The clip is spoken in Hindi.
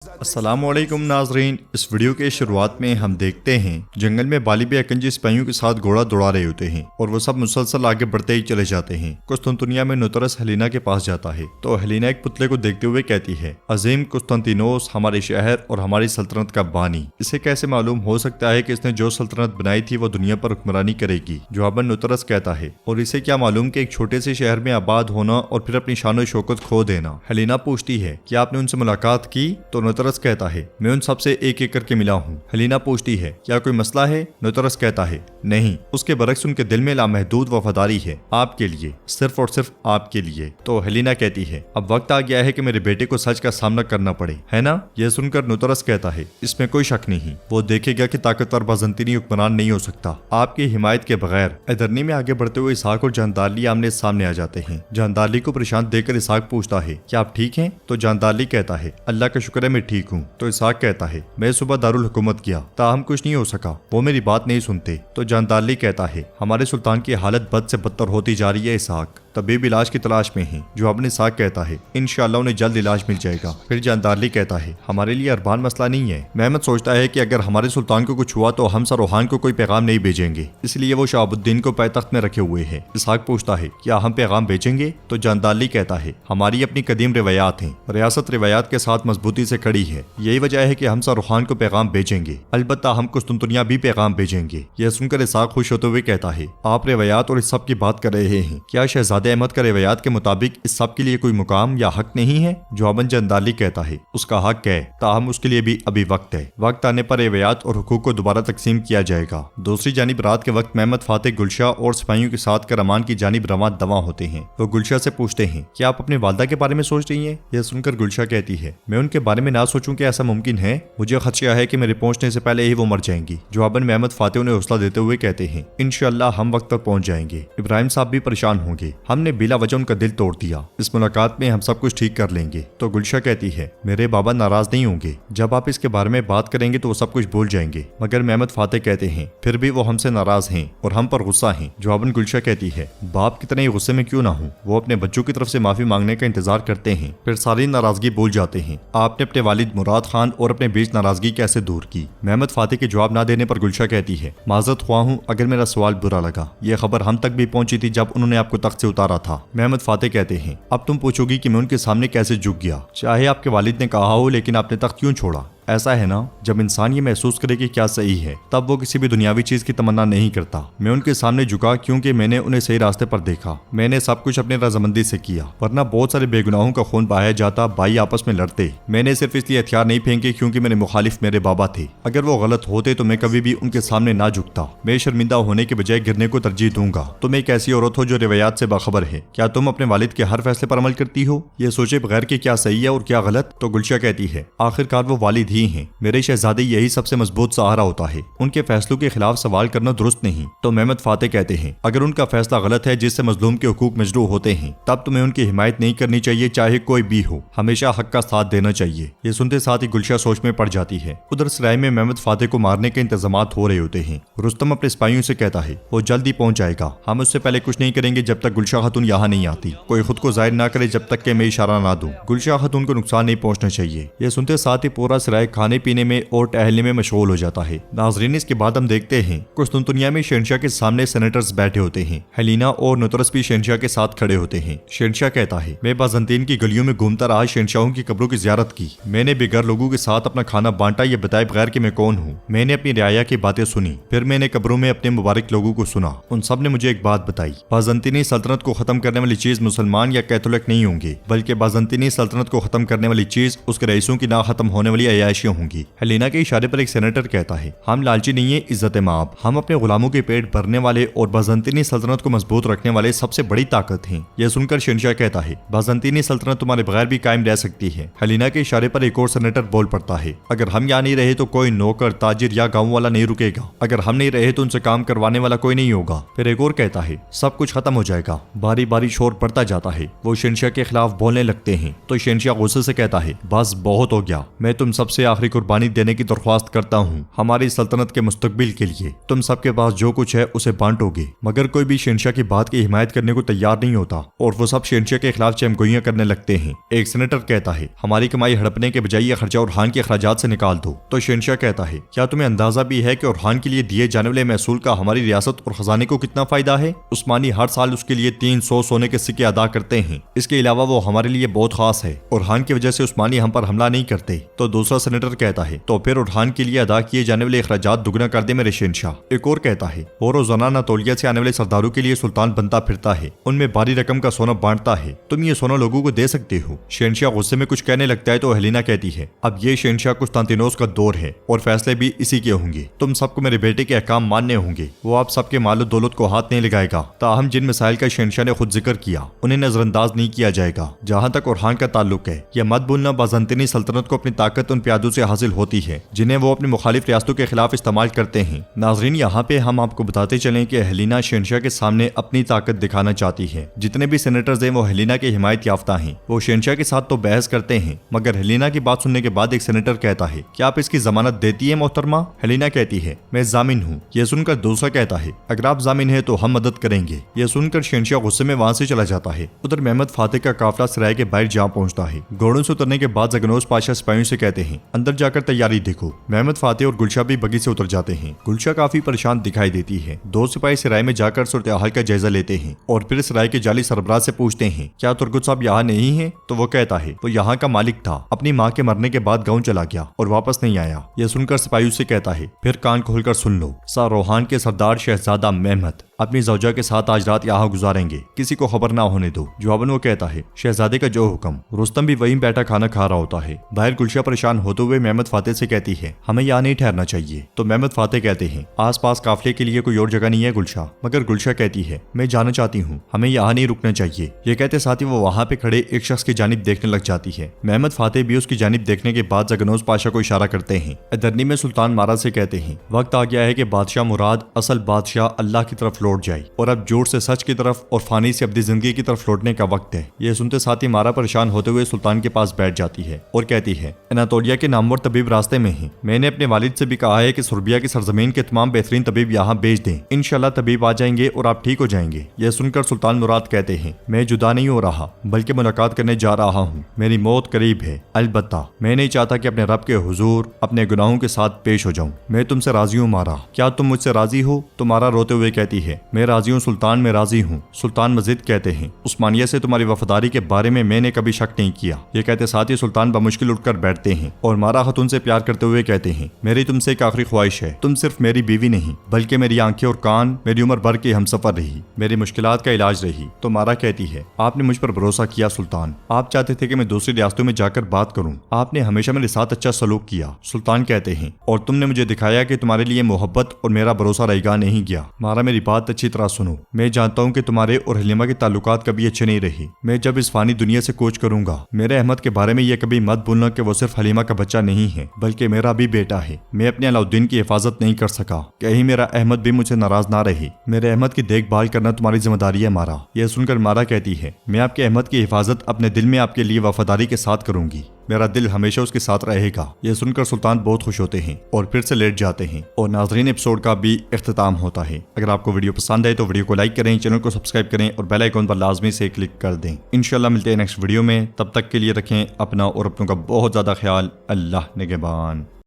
अस्सलामुअलैकुम नाजरीन, इस वीडियो के शुरुआत में हम देखते हैं जंगल में बालिब अकंजी सिपाहियों के साथ घोड़ा दौड़ा रहे होते हैं और वो सब मुसलसल आगे बढ़ते ही चले जाते हैं। कुस्तुनतुनिया में नुतरस हलीना के पास जाता है तो हलीना एक पुतले को देखते हुए कहती है, अजीम कुस्तुनतिनोस हमारे शहर और हमारी सल्तनत का बानी। इसे कैसे मालूम हो सकता है कि इसने जो सल्तनत बनाई थी वो दुनिया पर हुक्मरानी करेगी? जवाबन नुतरस कहता है, और इसे क्या मालूम कि एक छोटे से शहर में आबाद होना और फिर अपनी शान शौकत खो देना। हलीना पूछती है, क्या आपने उनसे मुलाकात की? तो नुतरस कहता है, मैं उन सबसे एक एक करके मिला हूँ। हलीना पूछती है, क्या कोई मसला है? नुतरस कहता है, नहीं। उसके बरक्स उनके दिल में लामहदूद वफादारी है, आपके लिए, सिर्फ और सिर्फ आपके लिए। तो हलीना कहती है, अब वक्त आ गया है कि मेरे बेटे को सच का सामना करना पड़े, है ना? यह सुनकर नुतरस कहता है, इसमें कोई शक नहीं। वो देखेगा कि ताकतवर बाज़ंतीनी हुक्मरान नहीं हो सकता आपकी हिमायत के बगैर। इधरनी में आगे बढ़ते हुए इसहाक और जानदारली आमने सामने आ जाते हैं। जानदारली को परेशान देखकर इसहाक पूछता है, क्या आप ठीक हैं? तो जानदारली कहता है, अल्लाह का शुक्र है मैं ठीक हूँ। तो इसहाक कहता है, मैं सुबह दारुल हुकूमत किया, ताहम कुछ नहीं हो सका, वो मेरी बात नहीं सुनते। तो जानदारली कहता है, हमारे सुल्तान की हालत बद से बदतर होती जा रही है इसहाक, तबीब इलाज की तलाश में है। जो अपने साथ कहता है, इंशाअल्लाह उन्हें जल्द इलाज मिल जाएगा। फिर जानदारली कहता है, हमारे लिए अरबान मसला नहीं है। महमद सोचता है कि अगर हमारे सुल्तान को कुछ हुआ तो हम सरोहान को कोई पैगाम नहीं भेजेंगे, इसलिए वो शहाबुद्दीन को पैतख्त में रखे हुए है। इसहाक पूछता है, क्या हम पैगाम भेजेंगे? तो जानदारली कहता है, हमारी अपनी कदीम रिवायात हैं, रियासत रिवायात के साथ मजबूती से खड़ी है, यही वजह है कि हम सरोहान को पैगाम भेजेंगे। अलबत्ता हम कुस्तुनतुनिया भी पैगाम भेजेंगे। यह सुनकर इसहाक खुश होते हुए कहता है, आप रिवायात और इस सब की बात कर रहे हैं, क्या शहजादे अहमद का रिवायात के मुताबिक इस सब के लिए कोई मुकाम या हक नहीं है? जवाबन जानदारली कहता है, उसका हक है, ताहम उसके लिए भी अभी वक्त है। वक्त आने पर रिवायात और हुकूक को दोबारा तकसीम किया जाएगा। दूसरी जानिब रात के वक्त महमद फातेह गुलशाह और सिपाहियों के साथ करमान की जानिब रवां दवा होते हैं। वो गुलशाह से पूछते हैं, क्या आप अपने वालदा के बारे में सोच रही हैं? यह सुनकर गुलशाह कहती है, मैं उनके बारे में ना सोचूं कि ऐसा मुमकिन है? मुझे खदशा है कि मेरे पहुंचने से पहले ही वो मर जाएंगी। जवाबन महमद फातेह उन्हें हौसला देते हुए कहते हैं, इंशाअल्लाह हम वक्त पर पहुंच जाएंगे। इब्राहिम साहब भी परेशान होंगे, हमने बिला वजह उनका दिल तोड़ दिया, इस मुलाकात में हम सब कुछ ठीक कर लेंगे। तो गुलशाह कहती है, मेरे बाबा नाराज नहीं होंगे, जब आप इसके बारे में बात करेंगे तो वो सब कुछ भूल जाएंगे। मगर महमद फातेह कहते हैं, फिर भी वो हमसे नाराज हैं और हम पर गुस्सा हैं। जवाबन गुलशाह कहती है, बाप कितने ही गुस्से में क्यों ना हो, वो अपने बच्चों की तरफ से माफी मांगने का इंतजार करते हैं, फिर सारी नाराजगी भूल जाते हैं। आपने अपने वालिद मुराद खान और अपने बीच नाराजगी कैसे दूर की? महमद फातेह के जवाब ना देने पर गुलशाह कहती है, माजरत ख्वाह हूँ अगर मेरा सवाल बुरा लगा, यह खबर हम तक भी पहुंची थी जब उन्होंने आपको तख्त से उतारा था। महमद फातेह कहते हैं, अब तुम पूछोगी कि मैं उनके सामने कैसे झुक गया? चाहे आपके वालिद ने कहा हो, लेकिन आपने तख्त क्यों छोड़ा? ऐसा है ना, जब इंसान ये महसूस करे कि क्या सही है, तब वो किसी भी दुनियावी चीज की तमन्ना नहीं करता। मैं उनके सामने झुका क्योंकि मैंने उन्हें सही रास्ते पर देखा। मैंने सब कुछ अपने रजामंदी से किया, वरना बहुत सारे बेगुनाहों का खून बहाया जाता, भाई आपस में लड़ते। मैंने सिर्फ इसलिए हथियार नहीं फेंके क्योंकि मेरे मुखालिफ मेरे बाबा थे। अगर वो गलत होते तो मैं कभी भी उनके सामने ना झुकता। मैं शर्मिंदा होने के बजाय गिरने को तरजीह दूंगा। तुम एक ऐसी औरत हो जो रिवायात से बाखबर है, क्या तुम अपने वालिद के हर फैसले पर अमल करती हो, ये सोचे बगैर कि क्या सही है और क्या गलत? तो गुलशाह कहती है, आखिरकार वो वालिद ही हैं, मेरे शहजादे यही सबसे मजबूत सहारा होता है, उनके फैसलों के खिलाफ सवाल करना दुरुस्त नहीं। तो महमद फातेह कहते हैं, अगर उनका फैसला गलत है जिससे मजलूम के हुकूक मजरू होते हैं, तब तुम्हें उनकी हिमायत नहीं करनी चाहिए, चाहे कोई भी हो, हमेशा हक का साथ देना चाहिए। ये सुनते साथ ही गुलशाह सोच में पड़ जाती है। उधर सराय में महमद फातेह को मारने के इंतजामात हो रहे होते हैं। रुस्तम अपने सिपाहियों से कहता है, वो जल्दी पहुंच जाएगा, हम उससे पहले कुछ नहीं करेंगे जब तक गुलशाह खातून यहाँ नहीं आती। कोई खुद को जाहिर ना करे जब तक कि मैं इशारा ना दूं। गुलशाह खातून को नुकसान नहीं पहुंचना चाहिए। ये सुनते साथ ही पूरा सराय खाने पीने में और टहलने में मशगूल हो जाता है। नाजरीन, इसके बाद हम देखते हैं कुस्तुनतुनिया में शहंशाह के सामने सेनेटर्स बैठे होते हैं। हलीना और नुतरस भी शहंशाह के साथ खड़े होते हैं। शहंशाह कहता है, मैं बाज़ंतीन की गलियों में घूमता रहा, शहंशाहों की कब्रों की ज़ियारत की, मैंने बेघर लोगों के साथ अपना खाना बांटा, ये बताए बगैर कि मैं कौन हूँ। मैंने अपनी रियाया की बातें सुनी, फिर मैंने कब्रों में अपने मुबारक लोगों को सुना। उन सब ने मुझे एक बात बताई, बाज़ंतीनी सल्तनत को खत्म करने वाली चीज मुसलमान या कैथोलिक नहीं होंगे, बल्कि बाज़ंतीनी सल्तनत को खत्म करने वाली चीज उसके रईसों की ना खत्म होने वाली अयाशियां होंगी। हलीना के इशारे पर एक सेनेटर कहता है, हम लालची नहीं है, इज्जत माब, हम अपने गुलामों के पेट भरने वाले और बाज़ंतीनी सल्तनत को मजबूत रखने वाले सबसे बड़ी ताकत हैं। यह सुनकर शहंशाह कहता है, बाज़ंतीनी सल्तनत तुम्हारे बगैर भी कायम रह सकती है। हलीना के इशारे पर एक और सेनेटर बोल पड़ता है, अगर हम यहाँ नहीं रहे तो कोई नौकर ताजिर या गाँव वाला नहीं रुकेगा, अगर हम नहीं रहे तो उनसे काम करवाने वाला कोई नहीं होगा। फिर एक और कहता है, सब कुछ खत्म हो जाएगा। बारी बारी शोर बढ़ता जाता है। वो शहंशाह के खिलाफ बोलने लगते हैं। तो शहंशाह गुस्से से कहता है, बस बहुत हो गया, मैं तुम सबसे आपसे आखिरी कुर्बानी देने की दरख्वास्त करता हूँ हमारी सल्तनत के मुस्तकबिल के लिए। तुम सबके पास जो कुछ है उसे बांटोगे। मगर कोई भी शहंशाह की बात की हिमायत करने को तैयार नहीं होता और वो सब शहंशाह के खिलाफ चमगोइयां करने लगते हैं। एक सेनेटर कहता है हमारी कमाई हड़पने के बजाय यह खर्चा उरहान के अखराजात से निकाल दो। तो शहंशाह कहता है क्या तुम्हें अंदाजा भी है कि उरहान के लिए दिए जाने वाले महसूल का हमारी रियासत और खजाने को कितना फायदा है? उस्मानी हर साल उसके लिए 300 सोने के सिक्के अदा करते हैं। इसके अलावा वो हमारे लिए बहुत खास है। उरहान की वजह से उस्मानी हम पर हमला नहीं करते। तो दूसरा सेनेटर कहता है तो फिर उरहान के लिए अदा किए जाने वाले अखराजात दुगना कर दे मेरे शहंशाह। एक और कहता है वो रोजाना अनातोलिया से आने वाले सरदारों के लिए सुल्तान बनता फिरता है, उनमें भारी रकम का सोना बांटता है। तुम ये सोना लोगों को दे सकते हो। शहंशाह गुस्से में कुछ कहने लगता है तो हेलेना कहती है अब ये शहंशाह कुस्तांतिनोस का दौर है और फैसले भी इसी के होंगे। तुम सबको मेरे बेटे के अहकाम मानने होंगे। वो आप सबके मालो दौलत को हाथ नहीं लगाएगा। ताहम जिन मिसाइल का शहंशाह ने खुद जिक्र किया उन्हें नजरअंदाज नहीं किया जाएगा। जहाँ तक उरहान का ताल्लुक है यह मत भूलना बाज़ंतीनी सल्तनत को अपनी ताकत उन प्यादों से हासिल होती है जिन्हें वो अपनी मुखालिफ रियासतों के खिलाफ इस्तेमाल करते हैं। नाजरीन यहाँ पे हम आपको बताते चलें कि हेलेना शहंशाह के सामने अपनी ताकत दिखाना चाहती है। जितने भी सेनेटर्स हैं वो हेलेना की हिमायत याफ्ता हैं। वो शहंशाह के साथ तो बहस करते हैं मगर हेलेना की बात सुनने के बाद एक सेनेटर कहता है क्या आप इसकी जमानत देती है मोहतरमा? हेलेना कहती है मैं जामिन हूँ। यह सुनकर दूसरा कहता है अगर आप जामिन है तो हम मदद करेंगे। यह सुनकर शहंशाह गुस्से में वहां से चला जाता है। उधर महमद फातेह का काफिला सराय के बाहर जा पहुंचता है। घोड़ों से उतरने के बाद जगनोज पाशा सिपाहियों से कहते हैं अंदर जाकर तैयारी देखो। महमद फातेह और गुलशाह भी बगी से उतर जाते हैं। गुलशाह काफी परेशान दिखाई देती है। दो सिपाही सराय में जाकर सूरत-ए-हाल का जायजा लेते हैं और फिर सराय के जाली सरबराह से पूछते हैं क्या तुर्गुत साहब यहाँ नहीं है? तो वो कहता है वो यहाँ का मालिक था, अपनी माँ के मरने के बाद गाँव चला गया और वापस नहीं आया। यह सुनकर सिपाही से कहता है फिर कान खोलकर सुन लो, रोहान के सरदार शहजादा महमद अपनी जौजा के साथ आज रात यहाँ गुजारेंगे, किसी को खबर ना होने दो। जवाबन वो कहता है शहजादे का जो हुक्म। रुस्तम भी वहीं बैठा खाना खा रहा होता है। बाहर गुलशाह परेशान होते हुए महमद फातेह से कहती है हमें यहाँ नहीं ठहरना चाहिए। तो महमद फातेह कहते हैं आसपास काफिले के लिए कोई और जगह नहीं है गुलशाह। मगर गुलशाह कहती है मैं जाना चाहती हूँ, हमें यहाँ नहीं रुकना चाहिए। ये कहते साथ ही वो वहाँ पे खड़े एक शख्स की जानिब देखने लग जाती है। महमद फातेह भी उसकी जानिब देखने के बाद जगनोज पाशा को इशारा करते हैं। अदरनी में सुल्तान मारा से कहते हैं वक्त आ गया है कि बादशाह मुराद असल बादशाह अल्लाह की तरफ लौट जाए और अब जोर से सच की तरफ और फानी से अपनी जिंदगी की तरफ लौटने का वक्त है। यह सुनते साथ ही मारा परेशान होते हुए सुल्तान के पास बैठ जाती है और कहती है अनातोलिया के नामवर तबीब रास्ते में हैं। मैंने अपने वालिद से भी कहा है कि सुरबिया की सरजमीन के तमाम बेहतरीन तबीब यहाँ भेज दें। इंशाल्लाह तबीब आ जाएंगे और आप ठीक हो जाएंगे। यह सुनकर सुल्तान मुराद कहते हैं मैं जुदा नहीं हो रहा बल्कि मुलाकात करने जा रहा हूँ। मेरी मौत करीब है, अलबत्ता मैं नहीं चाहता कि अपने रब के हुजूर अपने गुनाहों के साथ पेश हो जाऊं। मैं तुमसे राजी हूँ मारा, क्या तुम मुझसे राजी हो? तो मारा रोते हुए कहती है मैं राजी हूँ सुल्तान, मैं राजी हूँ। सुल्तान मजीद कहते हैं उस्मानिया से तुम्हारी वफादारी के बारे में मैंने कभी शक नहीं किया। ये कहते साथ ही सुल्तान बमुश्किल उठकर बैठते हैं और मारा खतून से प्यार करते हुए कहते हैं मेरी तुमसे एक आखिरी ख्वाहिश है, तुम सिर्फ मेरी बीवी नहीं बल्कि मेरी आंखें और कान मेरी उम्र भर की हमसफर रही, मेरी मुश्किलात का इलाज रही। तो मारा कहती है आपने मुझ पर भरोसा किया सुल्तान, आप चाहते थे कि मैं दूसरी रियासतों में जाकर बात करूं, आपने हमेशा मेरे साथ अच्छा सलूक किया। सुल्तान कहते हैं और तुमने मुझे दिखाया कि तुम्हारे लिए मोहब्बत और मेरा भरोसा रहेगा नहीं गया। मारा मेरी बात अच्छी तरह सुनो, मैं जानता हूँ कि तुम्हारे और हलीमा के ताल्लुकात कभी अच्छे नहीं रहे। मैं जब इस फानी दुनिया से कूच करूंगा मेरे अहमद के बारे में यह कभी मत भूलना कि वो सिर्फ हलीमा का बच्चा नहीं है बल्कि मेरा भी बेटा है। मैं अपने अलाउद्दीन की हिफाजत नहीं कर सका, कहीं मेरा अहमद भी मुझसे नाराज ना रहे। मेरे अहमद की देखभाल करना तुम्हारी जिम्मेदारी है मारा। यह सुनकर मारा कहती है मैं आपके अहमद की हिफाजत अपने दिल में आपके लिए वफादारी के साथ करूंगी, मेरा दिल हमेशा उसके साथ रहेगा। यह सुनकर सुल्तान बहुत खुश होते हैं और फिर से लेट जाते हैं और नाजरीन एपिसोड का भी इख्तिताम होता है। अगर आपको वीडियो पसंद आए तो वीडियो को लाइक करें, चैनल को सब्सक्राइब करें और बेल आइकन पर लाजमी से क्लिक कर दें। इंशाल्लाह मिलते हैं नेक्स्ट वीडियो में, तब तक के लिए रखें अपना और अपनों का बहुत ज्यादा ख्याल। अल्लाह निगहबान।